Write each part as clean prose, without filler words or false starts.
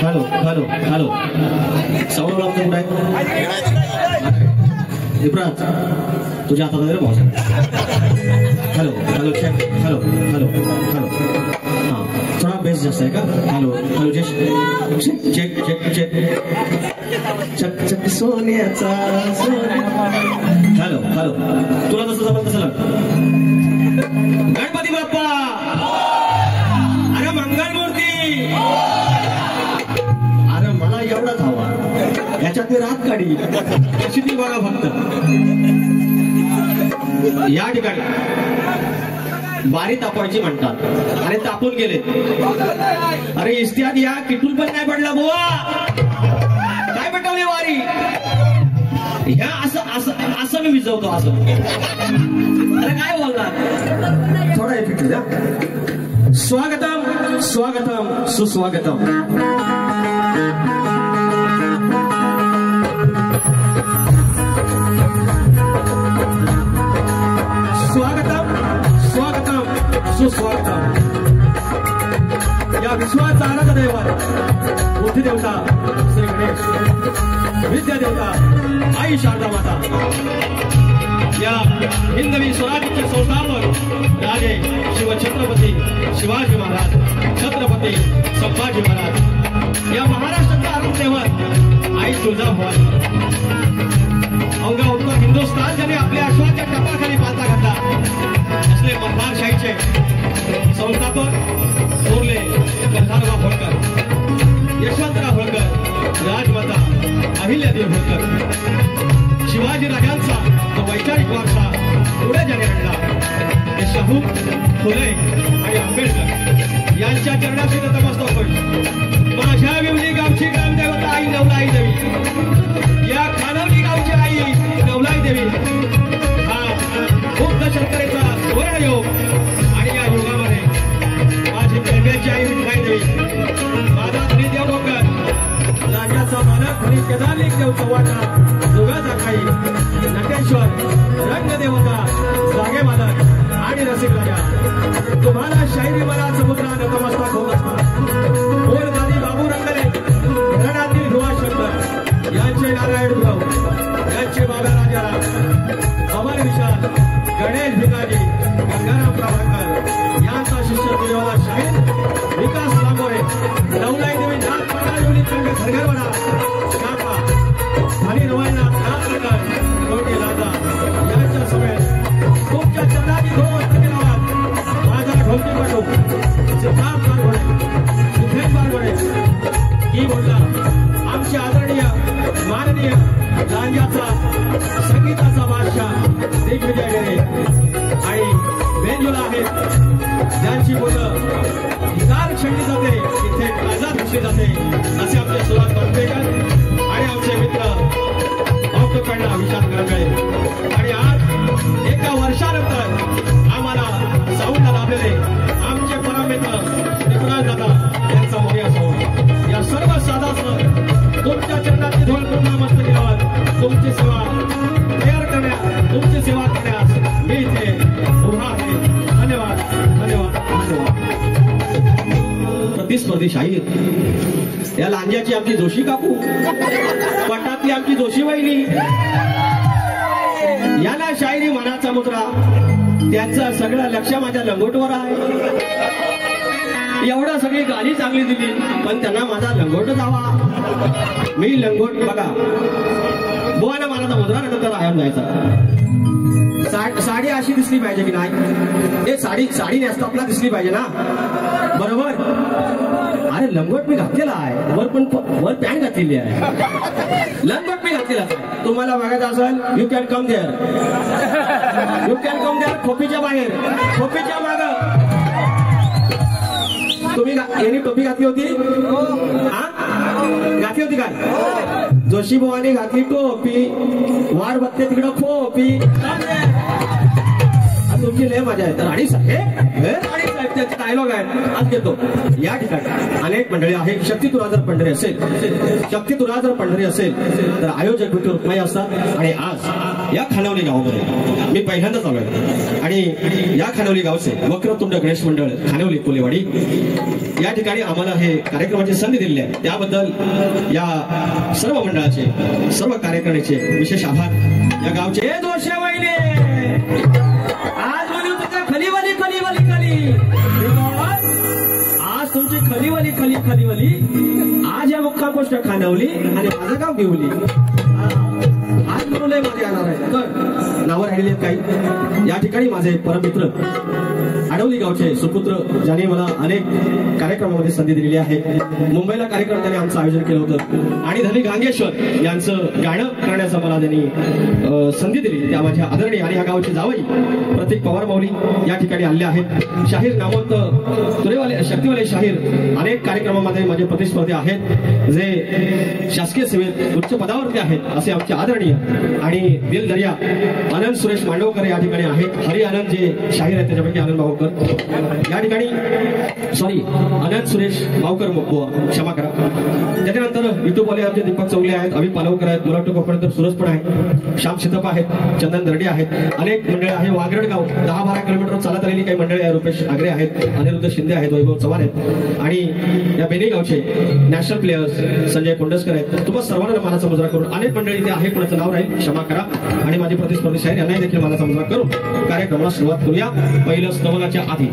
Hello hello hello sound वाला कुठे आहे? इब्रात तुझ्या हातात रे भाऊ. Hello hello check. Hello hello hello. हां थोडा बेस जास्त आहे का? Hello hello check check check check चक चक सोन्याचा सोन्या. हॅलो हॅलो तुला जसं जमलं तसं लाग. गणपती बाप्पा अरे मंगलमूर्ती. अरे मला एवढाच हवा याच्यात मी रात काढी कशी ती बघा फक्त. या ठिकाणी बारी तापवायची म्हणतात आणि तापून गेले. अरे इस्त्यात या किटून पण नाही पडला बुवा. काय पेटवले वारी ह्या असं असं असं मी विजवतो असं. अरे काय बोलणार थोडा इफेक्ट द्या. स्वागतम स्वागतम सुस्वागतम. स्वागतम स्वागतम सुस्वागतम. या विश्वाचा आराध्य दैवत बुद्धी देवता श्री गणेश, विद्या देवता आई शारदा माता, या हिंदवी स्वराज्याचे संस्थापक राजे शिवछत्रपती शिवाजी महाराज, छत्रपती संभाजी महाराज, या महाराष्ट्राचा आराध्य दैवत आई तुळजाभवानी. अवघा उत्तर हिंदुस्थान ज्याने आपल्या अश्वाच्या टपाखाली पालथा घातला असले मल्हारशाहीचे संस्थापक थोरले मल्हारराव होळकर, यशवंतराव होळकर, राजमाता अहिल्यादेवी होळकर. शिवाजी राजांचा तो वैचारिक वारसा पुढे ज्याने आणला ते शाहू, फुले आणि आंबेडकर यांच्या चरणाशी नतमस्तक होईल. माझ्या विवली गावची ग्रामदेवता आई नवलाई देवी, या खानवली गावची आई नवलाई देवी हा बुद्ध शंकरेचा सुवर्ण योग. आणि या युगामध्ये माझी प्रेमाची आई विठ्ठलाई देवी, माझा धनीदेव होळकर, राजाचा मालक धनी केदारलिंग देव चव्हाणा, जोगाचा खाई, नटेश्वर, रंगदेवता, जागे मालक आणि रसिक राजा. तुम्हाला शाहिरी मला समुद्रा नतमस्तक होत असतात. दादी बाबू रंगले घराण्यातील ध्रुवा शंकर यांचे नारायण भाऊ, यांचे बाबा राजाराम, अमर विशाल, गणेश भिकाजी, गंगाराम प्रभाकर यांचा शिष्य देवाला शाहीर विकास लांबोरे, नवलाई देवी नाथ पटाळी घरघरवडा शाखा, हरी रवाईनाथ नाथनगर, कोटी राजा यांच्या समेत तुमच्या चरणाची दोन नावात माझा ढोलकीपटू सिद्धार्थ बारगोडे, सुधेश बारगोडे ही बोलला. आमचे आदरणीय माननीय लांजाचा संगीताचा बादशाह दिग्विजय गेले आणि बेंजोला आहेत ज्यांची बोलं हितार छंडी जाते तिथे आजाद दिसली जाते असे आमचे सुरात बनपेकर आणि आमचे मित्र भक्तकंडा विशाल गरगळे. आणि आज एका वर्षानंतर आम्हाला साऊंडला लाभलेले आमचे परममित्र निपुणाल दादा यांचा मोर्या साऊंड. या सर्व साधासह तुमच्या चरणाची धोळ पूर्ण मस्त केल्यावर तुमची सेवा तयार करण्यास, तुमची सेवा करण्यास मी इथे उभा आहे. धन्यवाद धन्यवाद धन्यवाद. प्रतिस्पर्धी शाहीर या लांज्याची आमची जोशी काकू, पटातली आमची जोशी वहिनी, याला शायरी मनाचा मुद्रा, त्यांचं सगळं लक्ष माझ्या लंगोटवर आहे. एवढं सगळी गाणी चांगली दिली पण त्यांना माझा लंगोट जावा. मी लंगोट बघा बुवाना मला मुद्रा नंतर आयाम जायचा. साडी अशी दिसली पाहिजे की नाही? हे साडी साडी नेसतापला दिसली पाहिजे ना, बरोबर? अरे लंगोट मी घातलेला आहे, वर पण वर पॅन्ट घातलेली आहे, लंगोट मी घातलेला आहे. तुम्हाला बघायचं असेल you can come there, you can come there. खोपीच्या बाहेर, खोपीच्या मागं तुम्ही यांनी टोपी घातली होती, घातली होती काय? जोशी बुवानी घातली टोपी, वाढ बघते तिकडं खोपी. तुमची लय मजा आहे. तर राणी साहेब त्याचे डायलॉग आहे आज घेतो. या ठिकाणी अनेक मंडळी आहे. शक्ती तुला जर पंढरी असेल तर आयोजक रुक्माई असतात आणि आज या खानावली गावामध्ये मी पहिल्यांदाच आलोय आणि या खानावली गावचे वक्रतुंड गणेश मंडळ खानावली कोलेवाडी या ठिकाणी आम्हाला हे कार्यक्रमाची संधी दिलेली आहे त्याबद्दल या सर्व मंडळाचे सर्व कार्यकर्त्यांचे विशेष आभार या गावचे आज म्हणून तुझा खलीवाली खलीवाली खली आज तुमची खलीवाली खली खलीवाली आज या मुक्का गोष्ट खानावली आणि माझं गाव घेवली आज म्हणून माझे येणार आहे तर नावं राहिलेले काही या ठिकाणी माझे परममित्र आडवली गावचे सुपुत्र ज्याने मला अनेक कार्यक्रमामध्ये संधी दिलेली आहे मुंबईला कार्यक्रम त्यांनी आमचं आयोजन केलं होतं आणि धनी गांगेश्वर यांचं गाणं करण्याचा मला त्यांनी संधी दिली त्या माझ्या आदरणीय आणि ह्या गावचे जावई प्रतीक पवार माऊली या ठिकाणी आले आहेत शाहीर नामवंत तुरेवाले शक्तीवाले शाहीर अनेक कार्यक्रमामध्ये माझे प्रतिस्पर्धी आहेत जे शासकीय सेवेत उच्च पदावरती आहेत असे आमचे आदरणीय आणि दिलदर्या आनंद सुरेश मांडवकर या ठिकाणी आहेत हरी आनंद जे शाहीर आहेत त्याच्यापैकी आनंद भाऊकर या ठिकाणी सॉरी आनंद सुरेश भाऊकर क्षमा करा त्याच्यानंतर युट्यूबवाले आमचे दीपक चौगले आहेत अभि पालवकर आहेत मुलाटू कोकणकर सुरज पण आहे श्याम सिद्धप्पा आहेत चंदन दर्डे आहेत अनेक मंडळ आहे वागरड गाव 10-12 किलोमीटर चालत आलेली काही मंडळी आहे रुपेश आगरे आहेत अनिरुद्ध शिंदे आहेत वैभव चव्हाण आहेत आणि या बेनी गावचे नॅशनल प्लेयर्स संजय कोंडसकर आहेत तुम्हाला सर्वांना मानाचा मुजरा करून अनेक मंडळी इथे आहे कोणाचं नाव राहील क्षमा करा आणि माझे प्रतिस्पर्धी शाहीर यांनाही देखील मानाचा मुजरा करून कार्यक्रमाला सुरुवात करूया पहिलं स्तवनाच्या आधी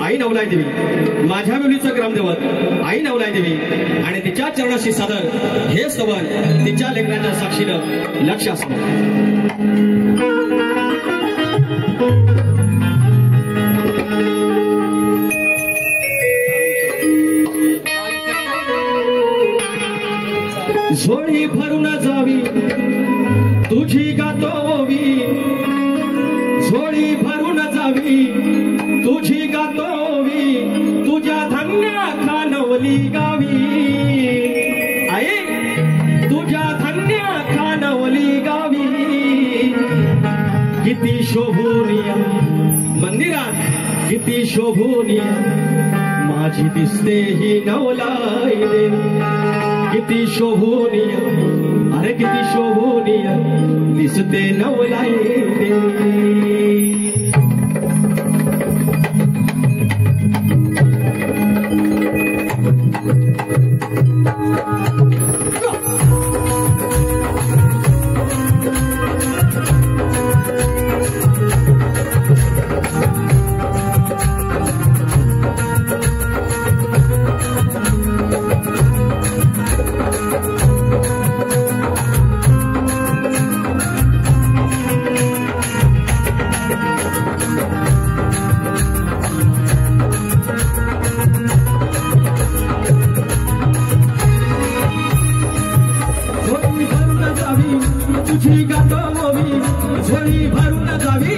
आई नवलाई देवी माझ्या मुलीचं ग्रामदेवत आई नवलाई देवी आणि तिच्या चरणाशी सादर हे स्तवन तिच्या लेकरांच्या साक्षीनं लक्ष असतं झोळी भरून जावी तुझी गातोवी झोळी भरून जावी तुझी गातोवी तुझ्या धन्य खानवली गावी आई तुझ्या धन्य खानवली गावी किती शोभूनिया मंदिरात किती शोभूनिया माझी दिसते ही नवलाई देवी किती शोभूनिया अरे किती शोभूनिया दिसते नवलाई देवी तुझी गातोवी झोळी भरून जावी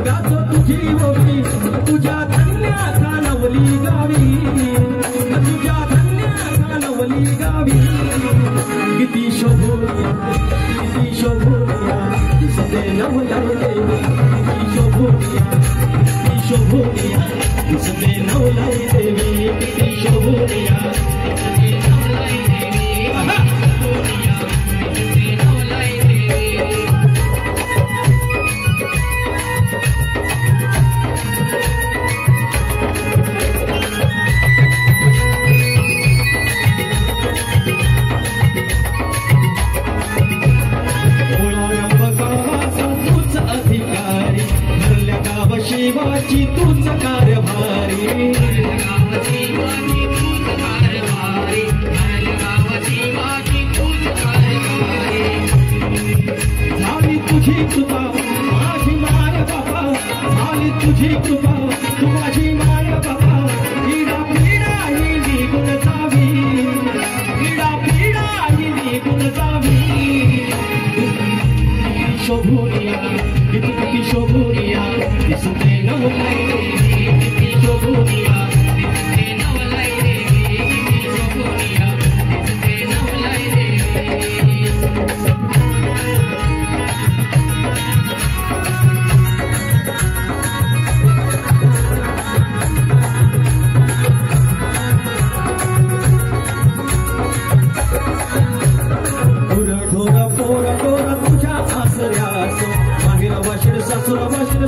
गातो तुझी ओवी तुझ्या धन्य खानवली गावी तुझ्या धन्य खानवली गावी किती शोभूनिया दिसते नवलाई देवी किती शोभूनिया दिसते नवलाई देवी किती शोभूनिया दिसते नवलाई देवी जीवाची तूच कारभारी झाली तुझी कृपा माझी माय बाबा झाली तुझी कृपा तू माझी माय बाबा पीडा पीडा ही निघून जावी पीडा पीडा ही निघून जावी शोभूनिया किती शोभूनिया दिसते नवलाई किती शोभूनिया दिसते नवलाई किती शोभूनिया दिसते नवलाई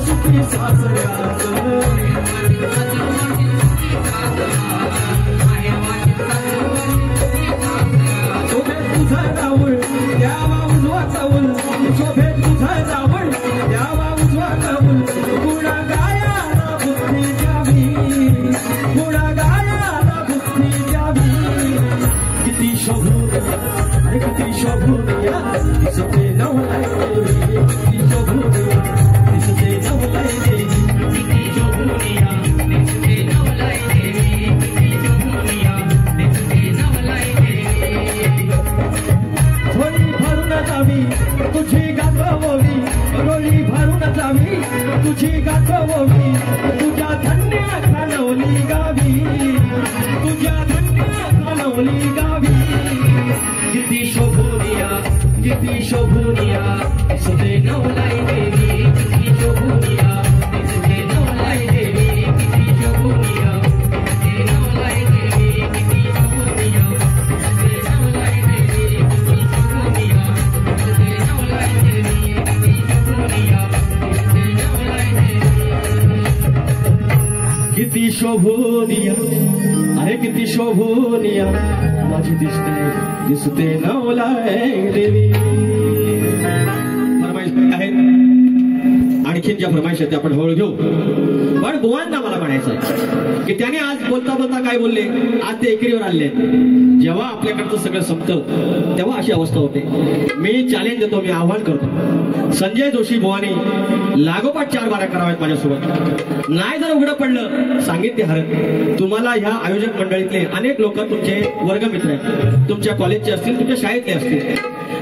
सुखी सासऱ्यास शोभे तुझा जावळ द्यावा उजवा चावल शोभे तुझा जावळ द्यावा उजवा चावल गुणा गायाला बुद्धी द्यावी गुणा गायाला बुद्धी द्यावी किती शोभूनिया अरे किती शोभूनिया दिसते नवलाई किती शोभूनिया दिसते नवलाई देवी किती शोभूनिया दिसते नवलाई देवी किती शोभूनिया दिसते नवलाई देवी झोळी भरून जावी तुझी गाठववी डोळी भरून जावी तुझी गाठववी तुझ्या धन्य खानवली गावी तुझ्या धन्य खानवली गावी किती शोभूनिया दिसते नवलाई देवी किती शोभूनिया दिसते नवलाई देवी किती शोभूनिया दिसते नवलाई देवी किती शोभूनिया दिसते नवलाई देवी किती शोभूनिया दिसते नवलाई देवी किती शोभूनिया दिसते नवलाई देवी किती शोभूनिया अरे किती शोभूनिया माझी दिसते नवलाई देवी आणखीन ज्या फरमाईश आहेत आपण हळू घेऊ पण बुवांना मला म्हणायचं आहे की त्याने आज बोलता बोलता काय बोलले आज ते एकेरीवर आले जेव्हा आपल्याकडचं सगळं संपतं तेव्हा अशी अवस्था होते मी चॅलेंज देतो मी आव्हान करतो संजय जोशी बुवानी लागोपाठ 4 बाऱ्या कराव्यात माझ्यासोबत नाही जर उघडं पडलं सांगितले हरत तुम्हाला ह्या आयोजक मंडळीतले अनेक लोक तुमचे वर्गमित्र आहेत तुमच्या कॉलेजचे असतील तुमच्या शाळेतले असतील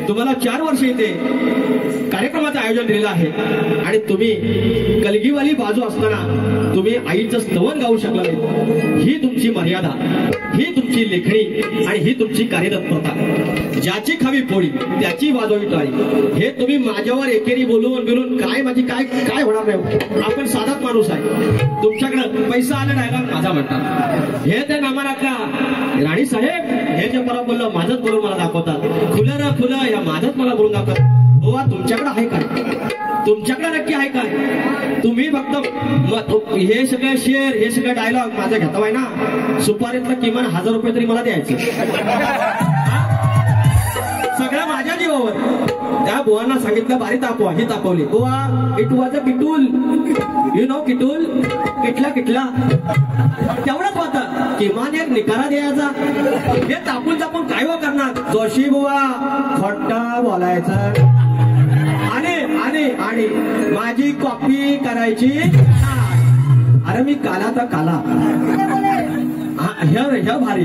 तुम्हाला 4 वर्ष इथे कार्यक्रमाचं आयोजन दिलेलं आहे आणि तुम्ही कलगीवाली बाजू असताना तुम्ही आईचं स्तवन गाऊ शकला नाही ही तुमची मर्यादा ही तुमची लेखणी आणि ही तुमची कार्यतत्परता ज्याची खावी पोळी त्याची वाजवी टाळी हे तुम्ही माझ्यावर एकेरी बोलून काय माझी काय होणार नाही आपण साधाच माणूस आहे तुमच्याकडे पैसा आला डायलॉग माझा म्हणतात हे ते नामानातला राणी साहेब हे जे मला बोललं माझंच बोलून मला दाखवतात खुलं या माझंच मला बोलून दाखवतात बुवा तुमच्याकडे आहे काय तुमच्याकडे नक्की आहे काय तुम्ही फक्त हे सगळे शेअर हे सगळे डायलॉग माझा घेतावाय ना सुपारीतलं किमान 1000 रुपये तरी मला द्यायचे सगळं माझ्या जीवावर त्या बुवांना सांगितलं बारी तापवा ही तापवली बुवा it was a kettle you know kettle किटला तेवढंच होतं किमान एक निकारा द्यायचा हे तापून काय व करणार जोशी बुवा खोटा बोलायचं आणि माझी कॉपी करायची अरे मी काला तर काला ह्या भारी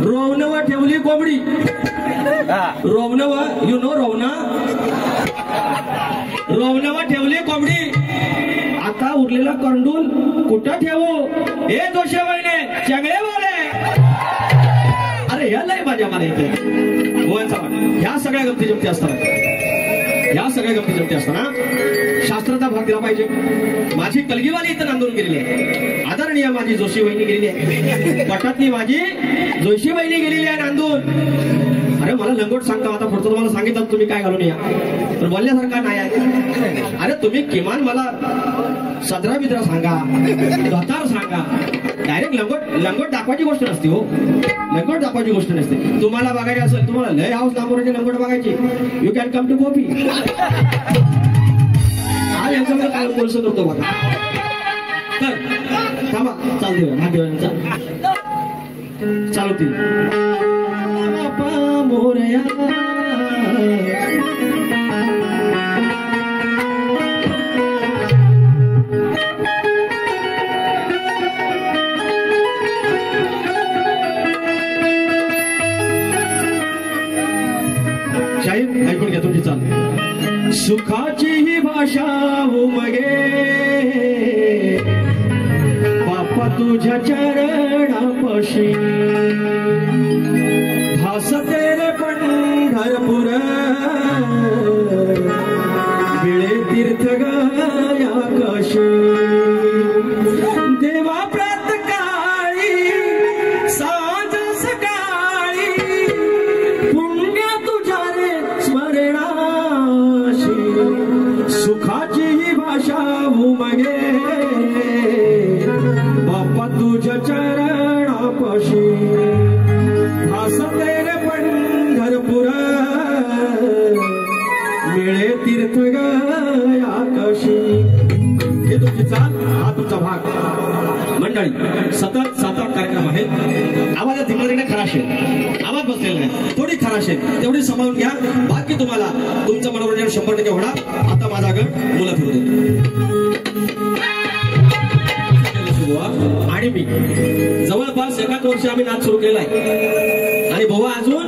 रोवनव ठेवली कोंबडी रोवनव यु नो रोवनव ठेवली कोंबडी आता उरलेला कंडूल कुठं ठेवू हे दोषे वळले चंगळे बोले अरे ह्या लय माझ्या मला इथे ह्या सगळ्या गमती जमती असताना शास्त्राचा भाग दिला पाहिजे माझी कलगीवाली इथं नांदून गेलेली आहे आदरणीय माझी जोशी वहिनी गेलेली आहे पटातली माझी जोशी वहिनी गेलेली आहे नांदून अरे मला लंगोट सांगता आता पुढचं तुम्हाला सांगितलं तुम्ही काय घालून या पण बोलण्यासारखा नाही आहे अरे तुम्ही किमान मला सदरा बिद्रा सांगा धोतार सांगा डायरेक्ट लंगोट दाखवायची गोष्ट नसते हो लंगोट दाखवायची गोष्ट नसते तुम्हाला बघायची असेल तुम्हाला लय हाऊस दाखवण्याची लंगोट बघायची you can come to copy हा यांच्यामध्ये काय कोळसा करतो बघा. तर थांबा चालू दे हा देवांचा चालवतील बापा मोरया शाहीर ऐकून घ्या तुमची चाल. सुखाची ही भाषा उमगे बापा तुझ्या चरणापाशी भासते रे पंढरपूर बिळे तीर्थ गया कशी देवा प्रातकाळी सांज सकाळी पुण्य तुझ्या रे स्मरणाशी सुखाची ही भाषा उमगे बाप्पा तुझ्या चरणापाशी भासते रे पंढरपूर मिळे तीर्थ गया कशी. हे तुमची चाल हा तुमचा भाग. मंडळी सतत 7-8 कार्यक्रम आहेत. आवाजात धीमाने खराशे आवाज बसलेला आहे थोडी खराशे तेवढी सांभाळून घ्या. बाकी तुम्हाला तुमचं मनोरंजन 100% होणार. आता माझा गट मुलं फिरू देतो आणि मी जवळपास 1 वर्ष आम्ही नाच सुरू केलाय आणि भावा अजून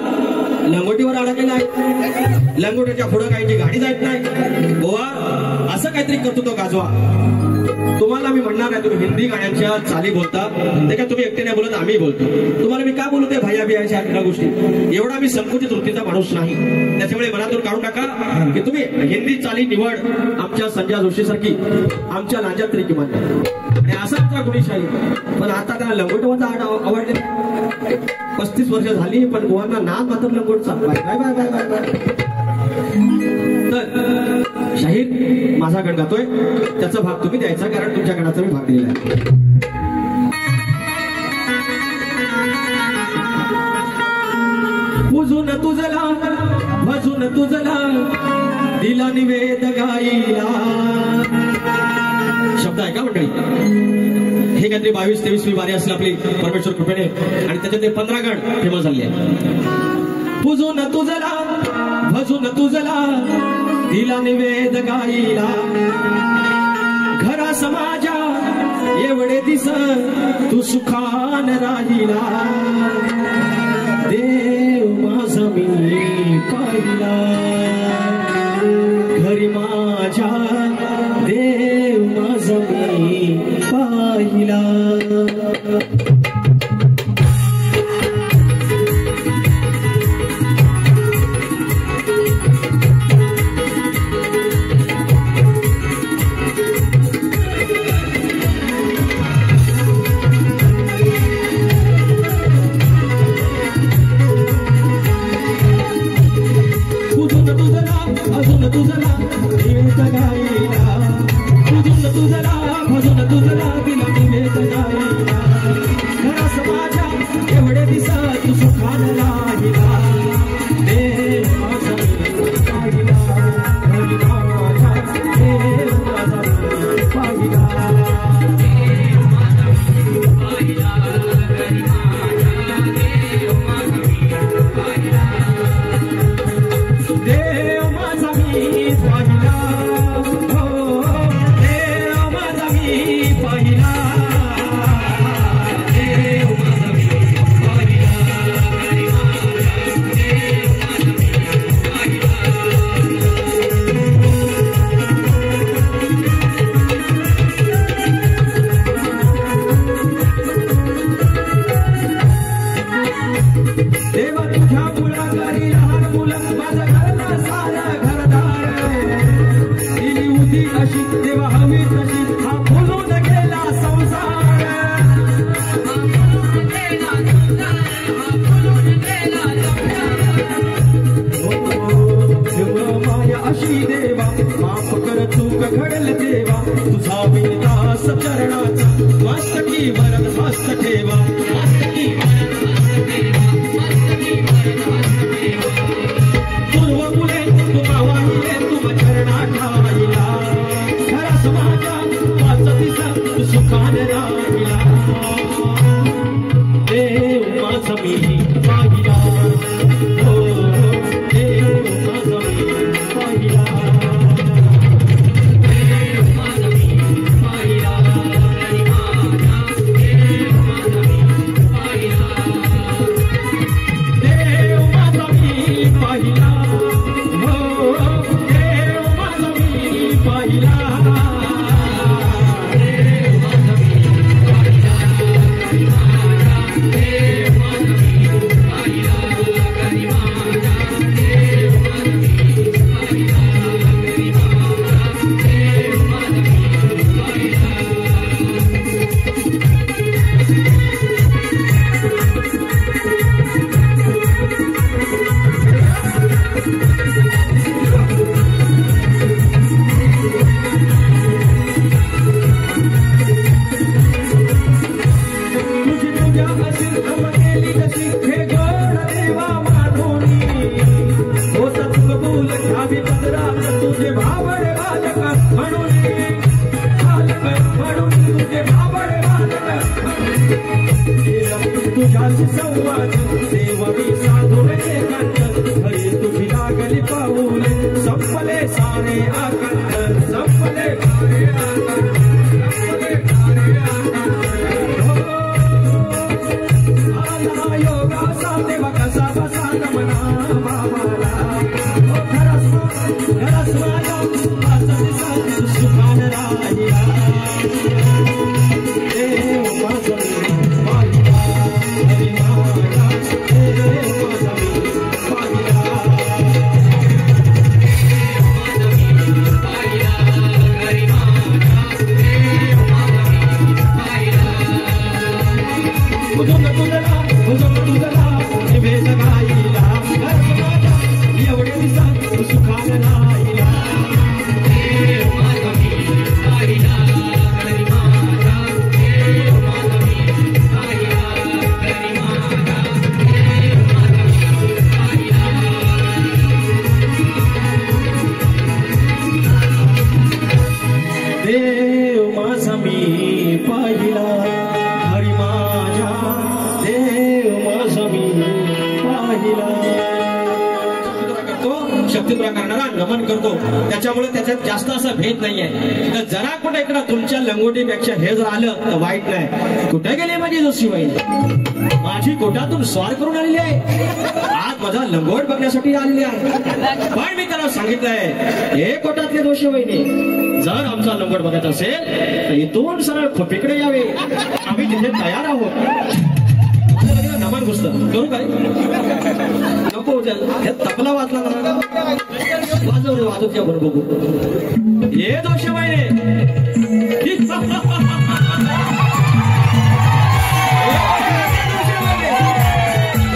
लंगोटीवर अडकलेला आहे. लंगोटीच्या पुढे काहीची गाडी जात नाही. भावा असं काहीतरी करतो तो गाजवा. तुम्हाला मी म्हणणार आहे तुम्ही हिंदी गाण्यांच्या चाली बोलता ते काय तुम्ही एकटे नाही बोलत आम्ही बोलतो. तुम्हाला मी का बोलते भैया बियाच्या अशा गोष्टी एवढा मी संकुचित वृत्तीचा माणूस नाही. त्याच्यामुळे मनातून काढून टाका की तुम्ही हिंदी चाली निवड आमच्या संजय जोशी सारखी आमच्या लांजात तरी किमान आणि असा आमचा गुणीशाही. पण आता त्याला लंगोटवाचा आवडले 35 वर्ष झाली पण गोवांना नाद मात्र लंगोटचा. Bye bye bye bye bye. तर शाहीर माझा गण गातोय त्याचा भाग तुम्ही द्यायचा कारण तुमच्या गणाचा मी भाग दिलेला आहे. पूजून तुझला भजून तुझला दिला निवेद गाईला. शब्द आहे का मंडळी. हे काहीतरी 22-23वी वारी असेल आपली परमेश्वर कृपेने आणि त्याच्यात 15 गण फेमस झाले आहे. पूजून तुझला भजून तुझला दिला निवेद गाईला घरा समाजा एवढे दिस तू सुखान राहिला देव माझा मी पाहिला घरी माझ्या देव माझा मी पाहिला. पूर्व मुले तुम चरणा ठाईला देव माझा मी पाहिला, हरी माझ्या देव माझा मी पाहिला. शक्ती तुला करणारा नमन करतो, त्याच्यामुळे त्याच्यात जास्त असा भेद नाहीये. तर जरा कुठे इकडं तुमच्या लंगोटीपेक्षा हे जर आलं तर वाईट नाही. कुठे गेले माझी जोशीबाई? माझी कोटातून स्वार करून आलेली आहे, आज माझा लंगोट बघण्यासाठी आलेली आहे. पण मी त्याला सांगितलंय, हे कोटातले जोशीबाईने जर आमचा लंगोट बघायचा असेल तर इथून सरळ खोपीकडे यावे, आम्ही तिथे तयार आहोत. नमन घुसत करू काय नको, हे तबला वाजला ना, वाजव वाजवच्या बरोबर बघू. हे जोशीबाईने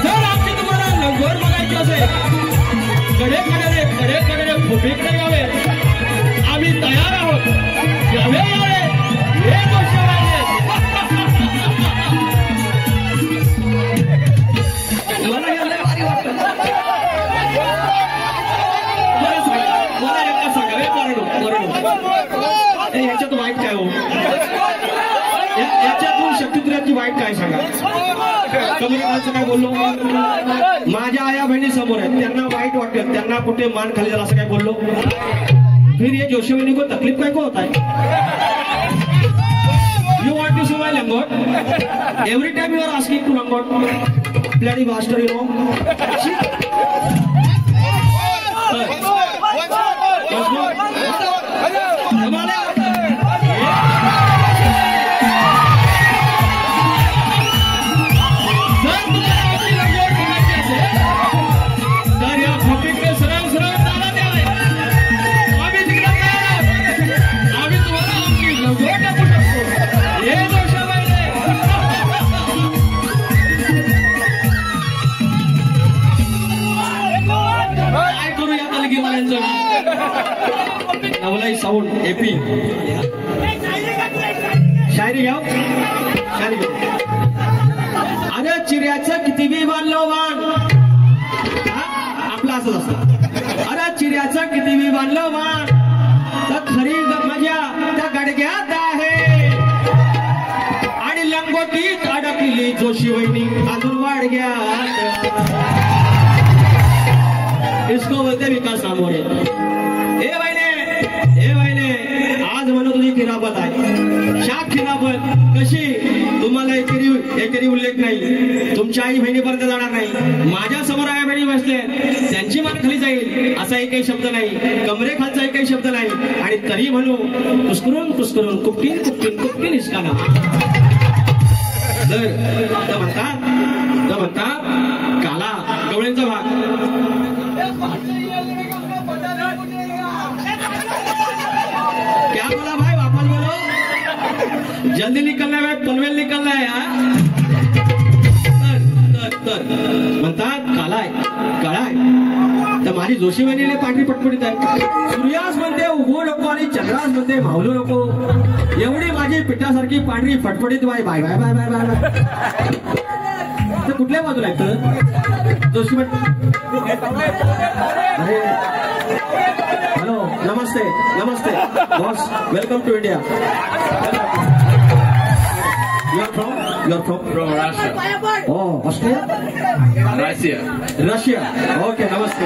जर आमची तुम्हाला लंगोट बघायची असेल, कडे खोपीकडे यावे, आम्ही तयार आहोत. यावे हे जोशीबाईने याच्यात वाईट काय हो? याच्यातून शक्तित्रयाची वाईट काय सांगा? कमरेकांचं काय बोललो? माझ्या आया बहिणी समोर आहेत, त्यांना वाईट वाटत, त्यांना कुठे मान खाली झाला असं काय बोललो? फिर ये जोशीबाई को तकलीफ काय को होता है? You want to see my langot? Every time you are asking to langot, bloody bastard, you know. नवलाई साऊंड एपी शायरी घ्या, शायरी घ्या. अरे चिऱ्याचं किती बी बांधलो वाण, आपलं असंच असतं. अरे चिऱ्याचं किती बी बांधलो वाण, तर खरी मजा त्या गडग्यात आहे. आणि लंगोटीत अडकली जोशीबाईनी अजून वाडग्यात. इसको बोलते विकास सामोरे. आज म्हणून तुझी खिरापत आहे. शाख खिरापत कशी? तुम्हाला एकेरी उल्लेख नाही, तुमच्या आई बहिणीपर्यंत जाणार नाही. माझ्या समोर आई बहिणी बसले, त्यांची मान खाली जाईल असा एकही शब्द नाही, कमरे खालचा एकही शब्द नाही. आणि तरी म्हणू कुस्करून कुपटीन हिसकाना. जर म्हणता काला गवळ्यांचा भाग क्या बोला भाई? वापस बोलो, जल्दी निकलना है, पनवेल निकलना है. म्हणतात कालाय काळाय, तर माझी जोशीबाईने पांढरी पटपटीत आहे. सूर्यास म्हणते उगवू नको आणि चंद्रास म्हणते मावलू नको. एवढी माझी पिठासारखी पांढरी फटफटीत bye bye bye bye bye bye. तर कुठल्या बाजूला आहे जोशीबाई? अरे हॅलो, नमस्ते boss, welcome to India. You are from Russia. Oh, Austria? Russia. Okay, namaste.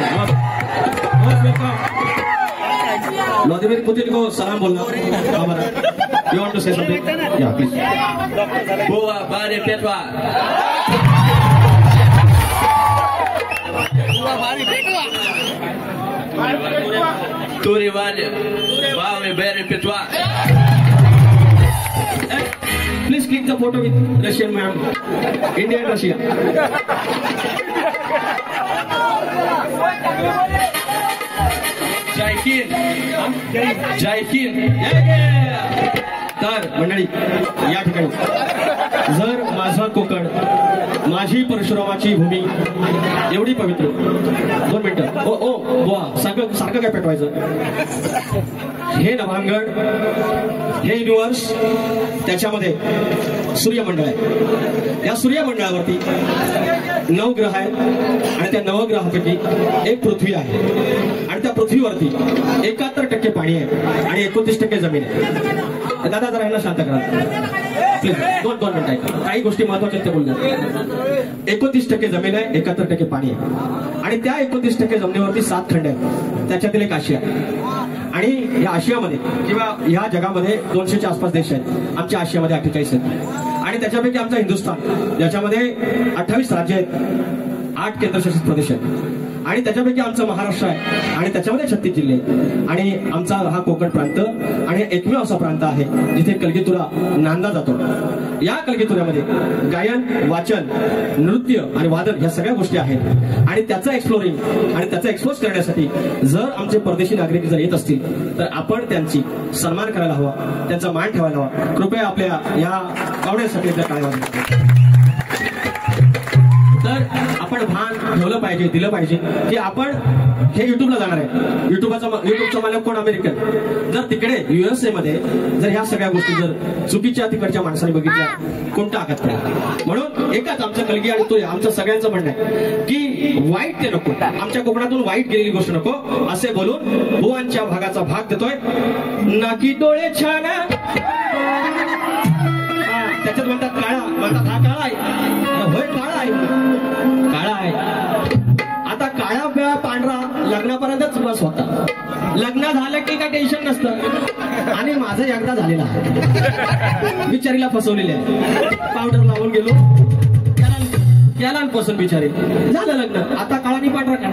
Most welcome. Vladimir Putin को सलाम बोलना. You want to say something? Yeah, please. Boa, Bari Petwa. Turi Vale, Bari Bari Petwa. Please click the photo with Russian ma'am. India and Russia. Jai Hind. Jai Hind. तर मंडळी, या ठिकाणी जर माझा कोकण माझ्या माझी परशुरामाची भूमी एवढी पवित्र. 2 मिनिटं. ओ ओ बुवा सारखं काय पेटवायचं. हे नभांगण, हे युनिवर्स, त्याच्यामध्ये सूर्यमंडळ आहे. या सूर्यमंडळावरती 9 ग्रह आहेत आणि त्या 9 ग्रहापैकी एक पृथ्वी आहे आणि त्या पृथ्वीवरती 71% पाणी आहे आणि 29% जमीन आहे. दादा जरा यांना शांत करा प्लीज. 2 मिनिटं आहे. काही गोष्टी महत्वाच्या त्या बोलतात. 29% जमीन आहे, 71% पाणी आहे आणि त्या 29% जमिनीवरती 7 खंड आहेत. त्याच्यातील एक आशिया आणि या आशियामध्ये किंवा या जगामध्ये 200च्या आसपास देश आहेत. आमच्या आशियामध्ये 48 आहेत आणि त्याच्यापैकी आमचा हिंदुस्थान ज्याच्यामध्ये 28 राज्य आहेत, 8 केंद्रशासित प्रदेश आहेत आणि त्याच्यापैकी आमचं महाराष्ट्र आहे आणि त्याच्यामध्ये 36 जिल्हे आहेत आणि आमचा हा कोकण प्रांत आणि एकमेव असा प्रांत आहे जिथे कलगीतुरा नांदला जातो. या कलगीतुऱ्यामध्ये गायन, वाचन, नृत्य आणि वादन ह्या सगळ्या गोष्टी आहेत आणि त्याचं एक्सप्लोरिंग आणि त्याचं एक्सपोज करण्यासाठी जर आमचे परदेशी नागरिक जर येत असतील तर आपण त्यांची सन्मान करायला हवा, त्यांचा मान ठेवायला हवा. कृपया आपल्या या पाहुण्यासाठी काय वाजवा. तर आपण भान ठेवलं पाहिजे, दिलं पाहिजे की आपण हे युट्यूबला जाणार आहे. युट्यूबचा मालक कोण? अमेरिकन. जर तिकडे USA मध्ये जर ह्या सगळ्या गोष्टी जर चुकीच्या तिकडच्या माणसाने बघितल्या कोणता आघात पडेल. म्हणून एकाच आमचं कलगी आणि तो आमचं सगळ्यांचं म्हणणं आहे की वाईट ते नको, आमच्या कोकणातून वाईट गेलेली गोष्ट नको असे बोलून बुवांच्या भागाचा भाग देतोय. नाकी डोळे छान, त्याच्यात म्हणतात काळा, म्हणतात हा काळा आहे. होय काळा आहे, काळा आहे. आता काळा वेळा पांढरा लग्नापर्यंतच बस होता. लग्न झालं की काय टेन्शन नसतं आणि माझं एकदा झालेलं आहे. बिचारीला फसवलेले आहे. पावडर लावून गेलो त्याला पसंत बिचारी झालं लग्न. आता काळानी पांढरा काय,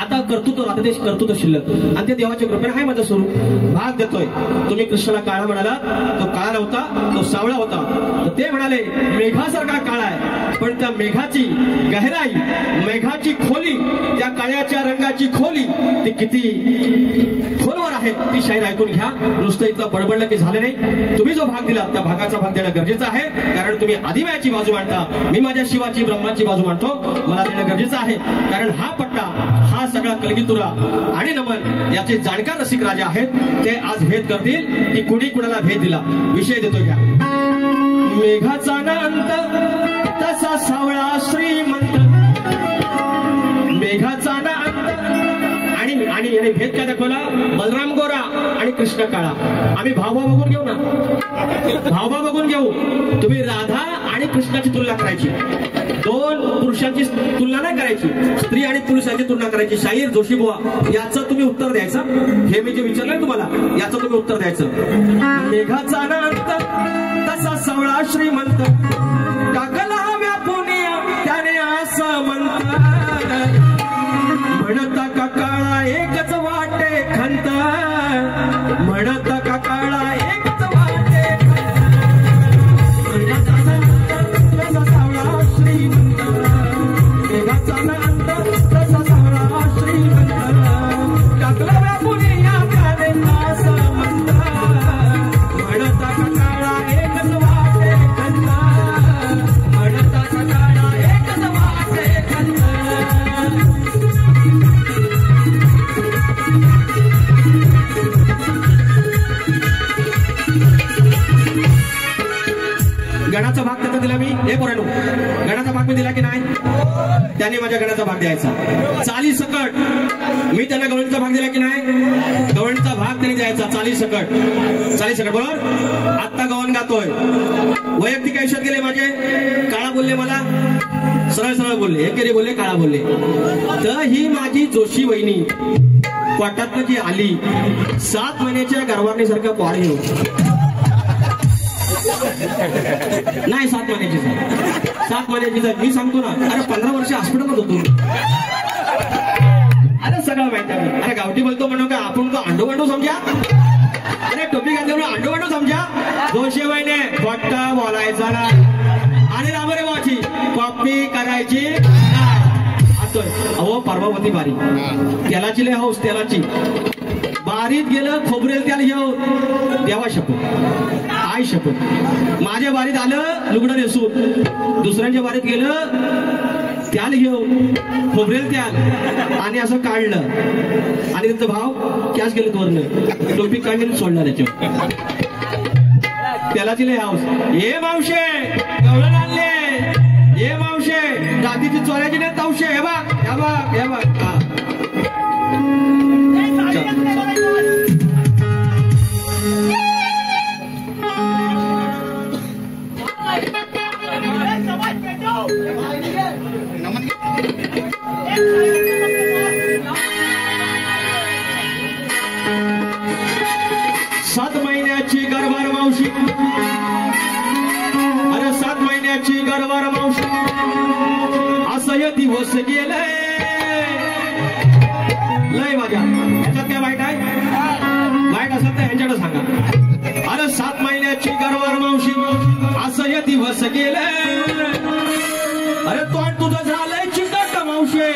आता कर्तृत्व, आता देश कर्तृत्व शिल्लक आणि ते देवाच्या कृपेने हाय माझं स्वरूप. भाग देतोय. तुम्ही कृष्णाला काळा म्हणाला, तो काळा नव्हता, तो सावळा होता. तर ते म्हणाले मेघासारखा काळा आहे, पण त्या मेघाची गहराई, मेघाची खोली, त्या काळ्याच्या रंगाची खोली ती किती खोलवर आहे ती शाहीर ऐकून घ्या. नुसतं इथलं बडबडलं की झालं नाही. तुम्ही जो भाग दिला त्या भागाचा भाग देणं गरजेचं आहे, कारण तुम्ही आदिमायाची बाजू मांडता, मी माझ्या शिवाची ब्रह्माची बाजू मांडतो. मला देणं गरजेचं आहे कारण हा पट्टा, हा सगळा कलगीतुरा आणि नमन याचे जाणकार रसिक राजे आहेत. ते आज भेद करतील की कुणी कुणाला भेद दिला. विषय देतो घ्या. मेघाचा ना अंत तसा सावळा श्रीमंत, मेघाचा ना अंत आणि भेद काय दाखवला? बलराम गोरा आणि कृष्ण काळा. आम्ही भावभाव बघून घेऊ ना, भावभाव बघून घेऊ. तुम्ही राधा आणि कृष्णाची तुलना करायची, 2 पुरुषांची तुलना नाही करायची, स्त्री आणि पुरुषांची तुलना करायची. शाहीर जोशी बुवा याचं तुम्ही उत्तर द्यायचं. हे मी जे विचारलंय तुम्हाला याचं तुम्ही उत्तर द्यायचं. मेघाचा ना अंत तसा सावळा श्रीमंत, टाकला व्यापून त्याने असं म्हणत, म्हणता का काळा एकच वाटे खंत, म्हणता का काळा एकच वाटे तसा सावळा श्रीमंत, मेघाचा ना अंत तसा सावळा श्रीमंत, टाकला व्यापून त्याने असं म्हणत, म्हणता का काळा एकच वाटे खंत, म्हणता का काळा एकच वाटे खंत. गणाचा भाग त्याचा दिला मी. हे पोरांनो, गणाचा भाग मी दिला की नाही? त्याने माझ्या गणाचा भाग द्यायचा. चाली सकट मी त्यांना गवळणीचा भाग दिला की नाही? गवळणीचा भाग त्यांनी द्यायचा. चाली सकट बरोबर. आत्ता गवण गातोय. वैयक्तिक आयुष्यात गेले माझे, काळा बोलले मला, सरळ बोलले, एकेरी बोलले, काळा बोलले. तर ही माझी जोशी वहिनी पोटातनं जी आली 7 महिन्याच्या गरवारणीसारखं पाणी होत नाही. 7 महिन्याची साहेब मी सांगतो ना. अरे 15 वर्ष हॉस्पिटलमध्ये होतो. अरे सगळं माहिती आहे. अरे गावठी बोलतो म्हणून का आपण तो अंडू समजा. अरे टोपी घातली म्हणून अंडू समजा. 200 महिने फट्टा बोलायचा ना आणि रामरे वाची कॉपी करायची. अहो परवा होती बारी, तेलाची लय हौस, तेलाची बारीत गेलं खोबरेल त्याला घेऊ देवा शकतो. आई शपथ माझ्या बारीत आलं लुगडं नेसून दुसऱ्यांच्या बारीत गेलं त्याल घेऊन खोबरेल त्याल आणि असं काढलं आणि त्यांचा भाव कॅश गेलं वरनं टोपी काढली सोडला त्याच्यावर त्याला दिले हाऊस ये मावशे गवळण आणले ये मावशे दादीची चोऱ्याची नाही तावशे हे बघ हे बघ हे बघ सात महिन्याची गरबार मावशी अरे 7 महिन्याची गरबार मावशी असं हे दिवस गेलंय लय माझ्या ह्याच्यात काय वाईट आहे वाईट असेल तर ह्यांच्याकडे सांगा अरे 7 महिन्याची गरबार मावशी असं हे दिवस गेलंय अरे तोंड तुझं झालंय चिकट मावशे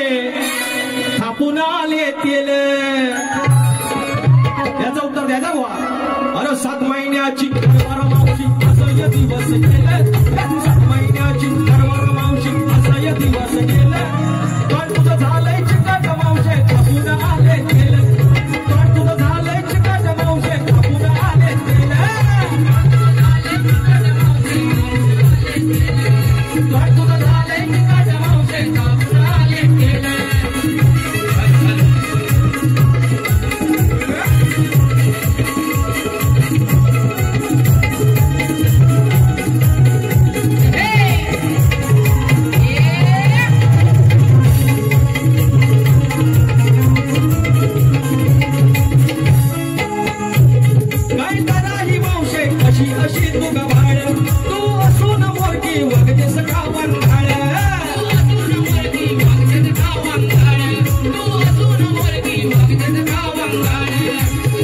थापून आले तेल याचं उत्तर द्यायचा बुवा अरे 7 महिन्याची गरबार मावशी असं हे दिवस गेलं 7 महिन्याची गरबार मावशी असं हे दिवस गेलं तोंड तुझं झालंय चिकट मावशे थापून आले तेल तोंड तुझं झालंय चिकट मावशे थापून आले तेल तोंड तुझं झालंय चिकट मावशे थापून आले तेल अशी तू गवाळ तू असून मोरकी वगदेस गावन घाळ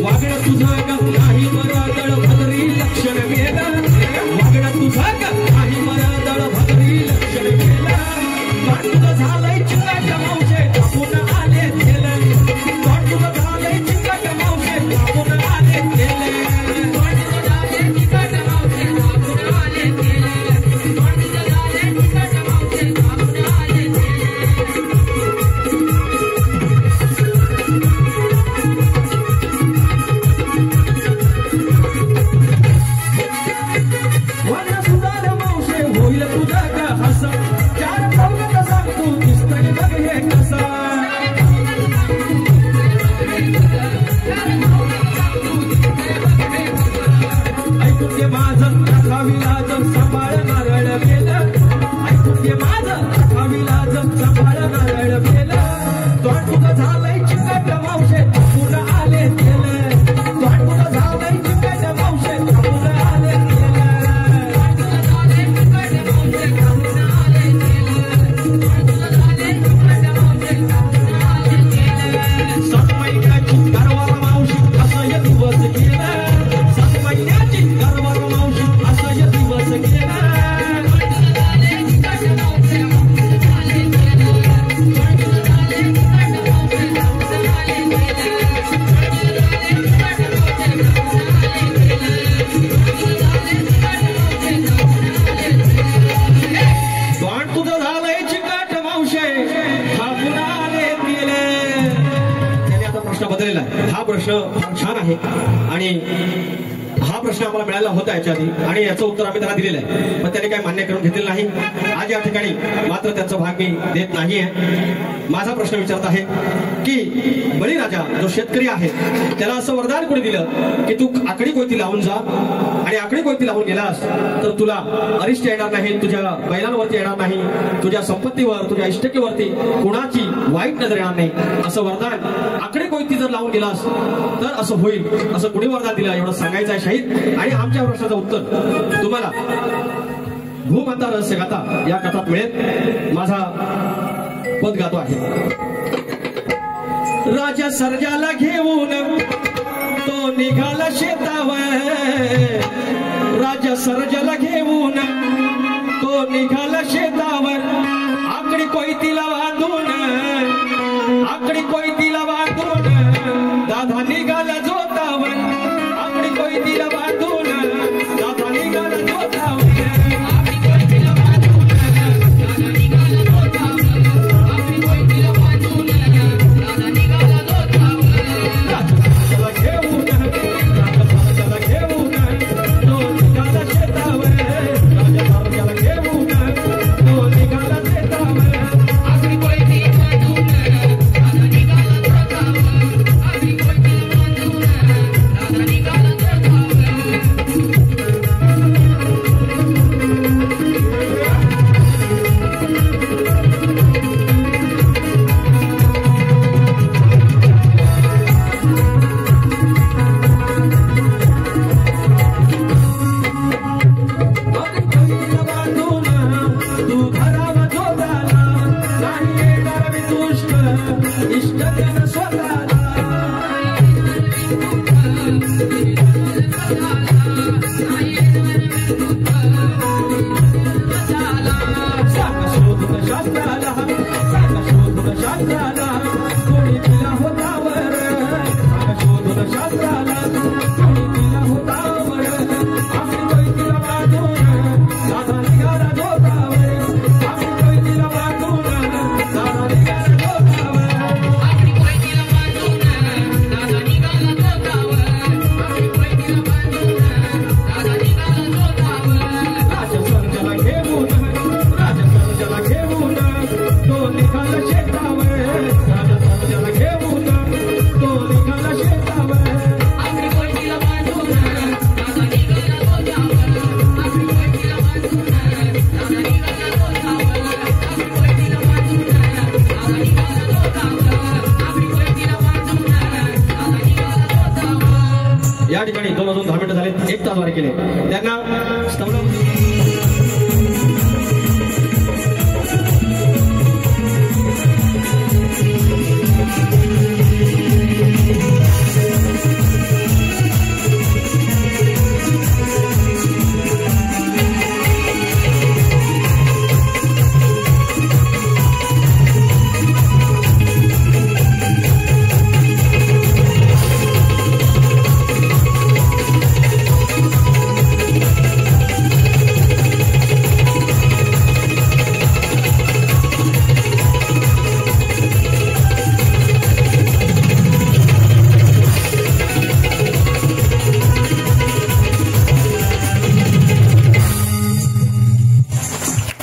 वागड तुझं ग नाही मरदळ भद्री लक्षण गेलं वागड तुझं ग नाही मरदळ भद्री लक्षण गेलं तुझं झालंय चिकट मावशे थापून आले गेलं तुझं झालंय चिकट मावशे थापून आले गेलं हा प्रश्न छान आहे आणि हा प्रश्न आम्हाला मिळाला होता याच्या आधी आणि याचं उत्तर आम्ही त्याला दिलेलं आहे पण त्याने काही मान्य करून घेतलेलं नाही आज या ठिकाणी मात्र त्याचा भाग मी देत नाहीये माझा प्रश्न विचारत आहे की बळीराजा जो शेतकरी आहे त्याला असं वरदान कोणी दिलं की तू आकडी कोयती लावून जा आणि आकडी कोयती लावून गेलास तर तुला अरिष्ट येणार नाही तुझ्या बैलांवरती येणार नाही तुझ्या संपत्तीवर तुझ्या इष्टकेवरती कुणाची वाईट नजर येणार नाही असं वरदान आकडी कोयती जर लावून गेलास तर असं होईल असं कुणी वरदान दिलं एवढं सांगायचं आहे शाहीर आणि आमच्या प्रश्नाचं उत्तर तुम्हाला भूमाता रहस्य गाथा या कथात मिळेल माझा पद गातो आहे राजा सर्जाला घेऊन तो निघाला शेतावर राजा सर्जाला घेऊन तो निघाला शेतावर आकडी कोयतीला बांधून आकडी कोयतीला बांधून दादा निघाला जोतावर आकडी कोयतीला बांधून दादा स्तवलम